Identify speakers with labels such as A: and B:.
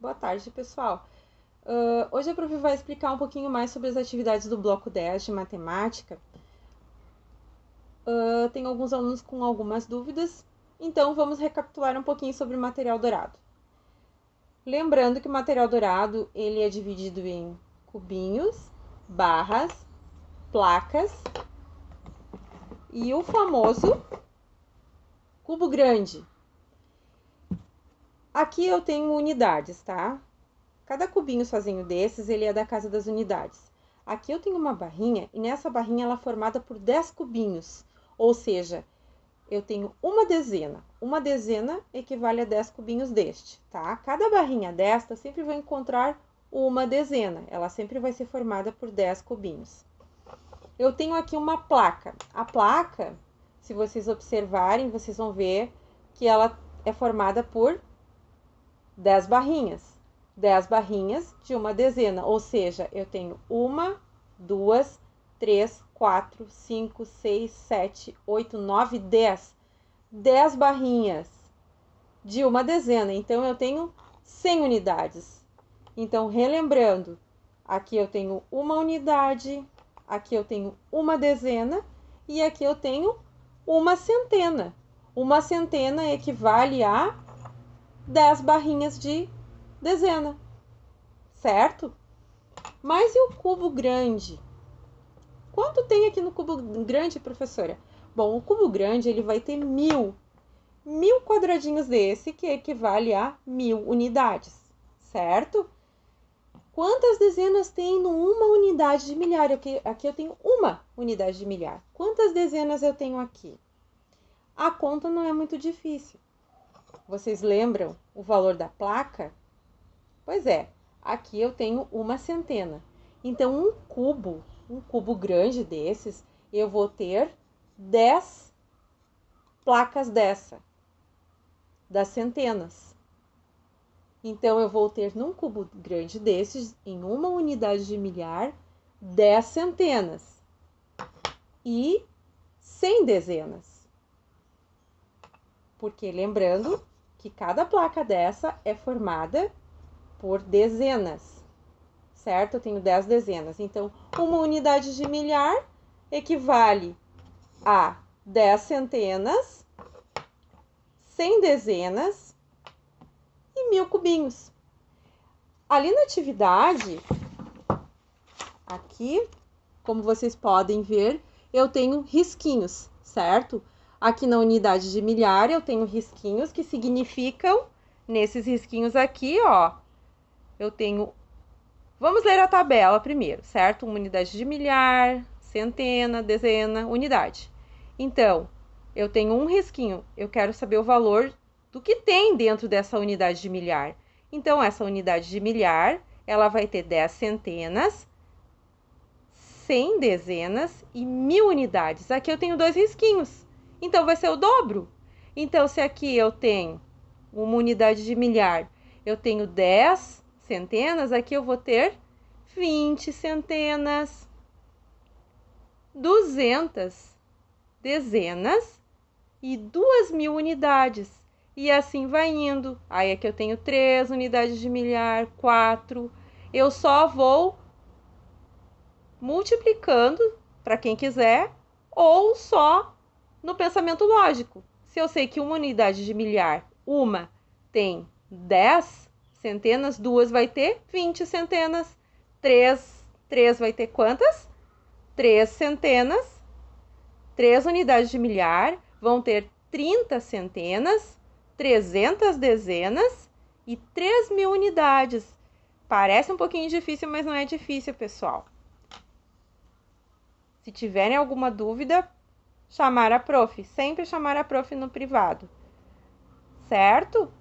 A: Boa tarde, pessoal. Hoje a prof vai explicar um pouquinho mais sobre as atividades do bloco 10 de matemática. Tem alguns alunos com algumas dúvidas, então vamos recapitular um pouquinho sobre o material dourado. Lembrando que o material dourado ele é dividido em cubinhos, barras, placas e o famoso cubo grande. Aqui eu tenho unidades, tá? Cada cubinho sozinho desses, ele é da casa das unidades. Aqui eu tenho uma barrinha e nessa barrinha ela é formada por 10 cubinhos. Ou seja, eu tenho uma dezena. Uma dezena equivale a 10 cubinhos deste, tá? Cada barrinha desta sempre vai encontrar uma dezena. Ela sempre vai ser formada por 10 cubinhos. Eu tenho aqui uma placa. A placa, se vocês observarem, vocês vão ver que ela é formada por 10 barrinhas. 10 barrinhas de uma dezena, ou seja, eu tenho 1, 2, 3, 4, 5, 6, 7, 8, 9, 10. 10 barrinhas de uma dezena, então eu tenho 100 unidades. Então, relembrando, aqui eu tenho uma unidade, aqui eu tenho uma dezena e aqui eu tenho uma centena. Uma centena equivale a 10 barrinhas de dezena, certo? Mas e o cubo grande? Quanto tem aqui no cubo grande, professora? Bom, o cubo grande ele vai ter 1000 quadradinhos desse, que equivale a 1000 unidades, certo? Quantas dezenas tem numa unidade de milhar? Aqui eu tenho uma unidade de milhar. Quantas dezenas eu tenho aqui? A conta não é muito difícil. Vocês lembram o valor da placa? Pois é, aqui eu tenho uma centena. Então, um cubo grande desses, eu vou ter 10 placas dessa, das centenas. Então, eu vou ter num cubo grande desses, em uma unidade de milhar, 10 centenas e 100 dezenas. Porque lembrando que cada placa dessa é formada por dezenas, certo? Eu tenho 10 dezenas. Então, uma unidade de milhar equivale a 10 centenas, 100 dezenas e 1000 cubinhos. Ali na atividade, aqui, como vocês podem ver, eu tenho risquinhos, certo? Aqui na unidade de milhar, eu tenho risquinhos que significam, nesses risquinhos aqui, ó, eu tenho. Vamos ler a tabela primeiro, certo? Uma unidade de milhar, centena, dezena, unidade. Então, eu tenho um risquinho, eu quero saber o valor do que tem dentro dessa unidade de milhar. Então, essa unidade de milhar, ela vai ter 10 centenas, 100 dezenas e 1000 unidades. Aqui eu tenho 2 risquinhos, então vai ser o dobro. Então, se aqui eu tenho uma unidade de milhar, eu tenho 10 centenas, aqui eu vou ter 20 centenas, 200 dezenas e 2000 unidades. E assim vai indo. Aí aqui eu tenho 3 unidades de milhar, 4. Eu só vou multiplicando para quem quiser ou só no pensamento lógico. Se eu sei que uma unidade de milhar, uma tem 10 centenas, 2 vai ter 20 centenas, 3 vai ter quantas? 3 centenas, 3 unidades de milhar vão ter 30 centenas, 300 dezenas e 3000 unidades. Parece um pouquinho difícil, mas não é difícil, pessoal. Se tiverem alguma dúvida, chamar a prof. Sempre chamar a prof no privado, certo?